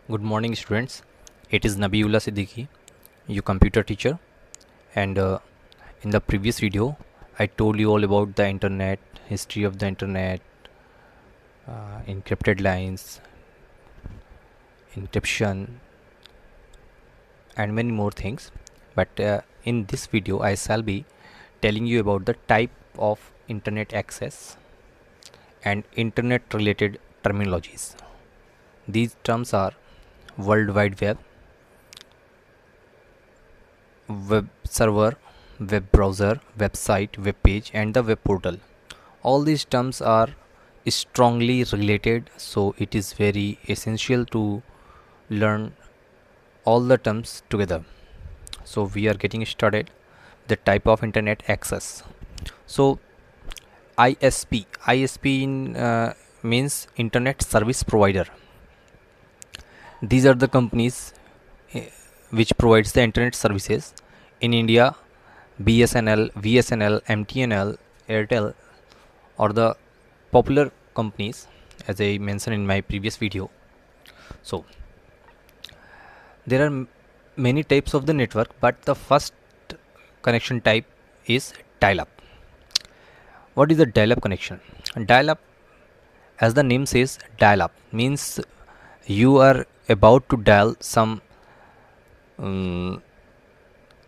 Good morning, students. It is Nabiullah Siddiqui, your computer teacher. And in the previous video, I told you all about the internet, history of the internet, encrypted lines, encryption, and many more things. But in this video, I shall be telling you about the type of internet access and internet related terminologies. These terms are World Wide Web, web server, web browser, website, web page, and the web portal. All these terms are strongly related, so it is very essential to learn all the terms together. So we are getting started. The type of internet access. So ISP means internet service provider. These are the companies which provides the internet services in India. BSNL, VSNL, MTNL, Airtel are the popular companies, as I mentioned in my previous video. So there are many types of the network, but the first connection type is dial-up. What is the dial-up connection? Dial-up, as the name says, dial-up means you are about to dial some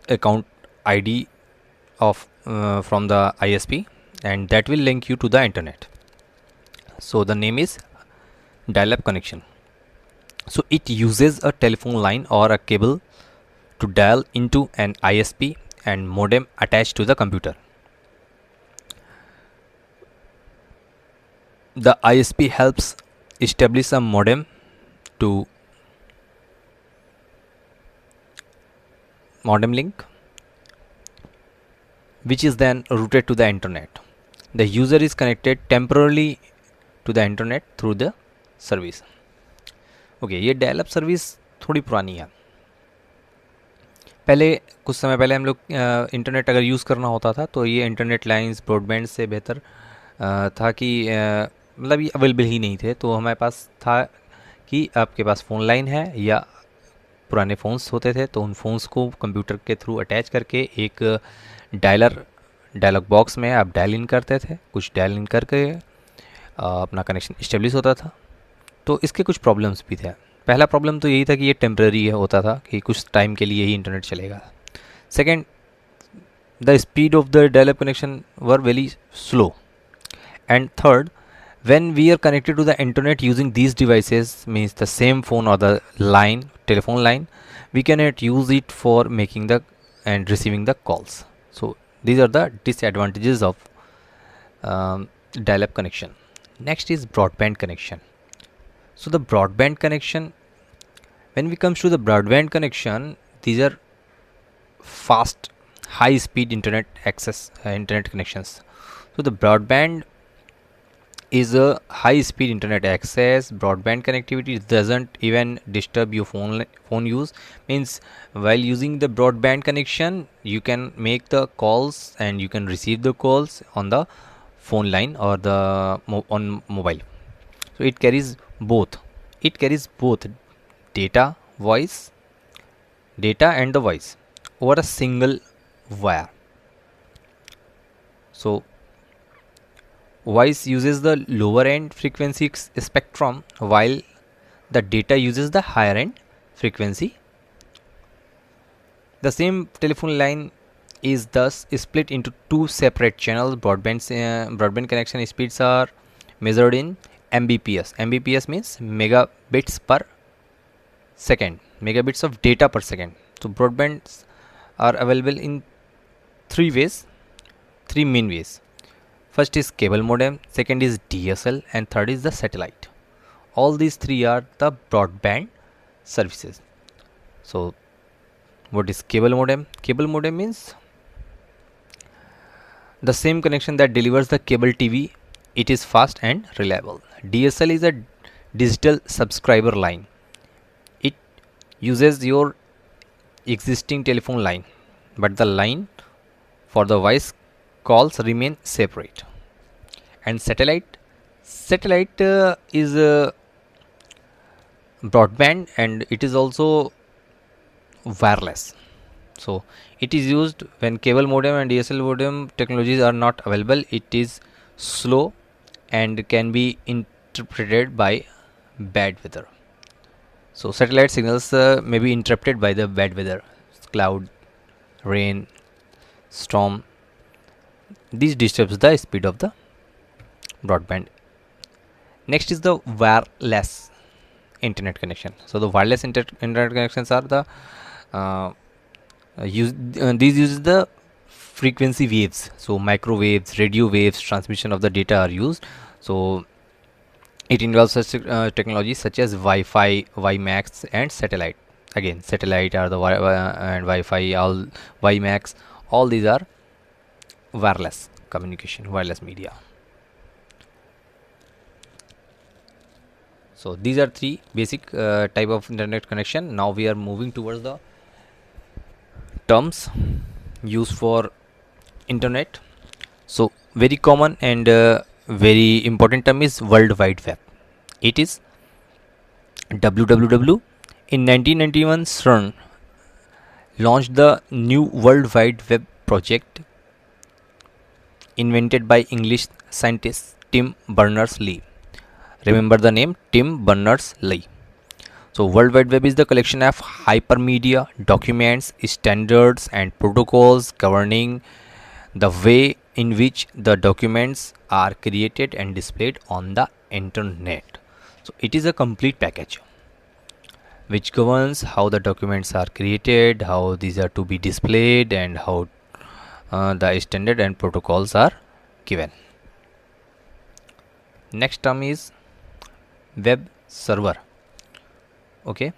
account ID of from the ISP, and that will link you to the internet. So the name is dial-up connection. So it uses a telephone line or a cable to dial into an ISP and modem attached to the computer. The ISP helps establish a modem to modem link, which is then routed to the internet. The user is connected temporarily to the internet through the service. Okay ये dial up service थोड़ी पुरानी है. पहले कुछ समय पहले हम लोग इंटरनेट अगर यूज़ करना होता था तो ये इंटरनेट लाइंस ब्रॉडबैंड से बेहतर था कि मतलब ये अवेलेबल ही नहीं थे. तो हमारे पास था कि आपके पास फ़ोन लाइन है, या पुराने फ़ोन्स होते थे तो उन फ़ोन्स को कंप्यूटर के थ्रू अटैच करके एक डायलॉग बॉक्स में आप डायल इन करते थे. कुछ डायल इन करके अपना कनेक्शन इस्टेब्लिश होता था. तो इसके कुछ प्रॉब्लम्स भी थे. पहला प्रॉब्लम तो यही था कि ये टेम्प्रेरी होता था कि कुछ टाइम के लिए ही इंटरनेट चलेगा. Second, the speed of the dial-up connection were very slow. And third, when we are connected to the internet using these devices, means the same phone or the line, telephone line, we cannot use it for making the and receiving the calls. So these are the disadvantages of dial-up connection. Next is broadband connection. So the broadband connection, when we comes to the broadband connection, these are fast, high speed internet access, internet connections. So the broadband is a high speed internet access. Broadband connectivity doesn't even disturb your phone use. Means while using the broadband connection, you can make the calls and you can receive the calls on the phone line or the on mobile. So it carries both. It carries both data, data and the voice over a single wire. So voice uses the lower end frequency spectrum, while the data uses the higher end frequency. The same telephone line is thus split into two separate channels. Broadband connection speeds are measured in Mbps. Mbps means megabits per second, megabits of data per second. So broadbands are available in three main ways. First is cable modem, second is DSL, and third is the satellite. All these three are the broadband services. So what is cable modem? Cable modem means the same connection that delivers the cable TV. It is fast and reliable. DSL is a digital subscriber line. It uses your existing telephone line, but the line for the voice calls remain separate. And satellite is broadband, and it is also wireless. So it is used when cable modem and DSL modem technologies are not available. It is slow and can be interpreted by bad weather. So satellite signals may be interrupted by the bad weather, cloud, rain, storm. This disturbs the speed of the broadband. Next is the wireless internet connection. So the wireless internet connections are the uh, these uses the frequency waves. So microwaves, radio waves, transmission of the data are used. So it involves such technologies such as Wi-Fi, WiMAX, and satellite. Again, satellite are the and Wi-Fi, all WiMAX. All these are wireless communication, wireless media. So these are three basic type of internet connection. Now we are moving towards the terms used for internet. So very common and very important term is World Wide Web. It is WWW. In 1991, CERN launched the new World Wide Web project invented by English scientist Tim Berners-Lee. Remember the name Tim Berners-Lee. So World Wide Web is the collection of hypermedia documents, standards and protocols governing the way in which the documents are created and displayed on the internet. So it is a complete package which governs how the documents are created, how these are to be displayed, and how the standard and protocols are given. Next term is web server. Okay,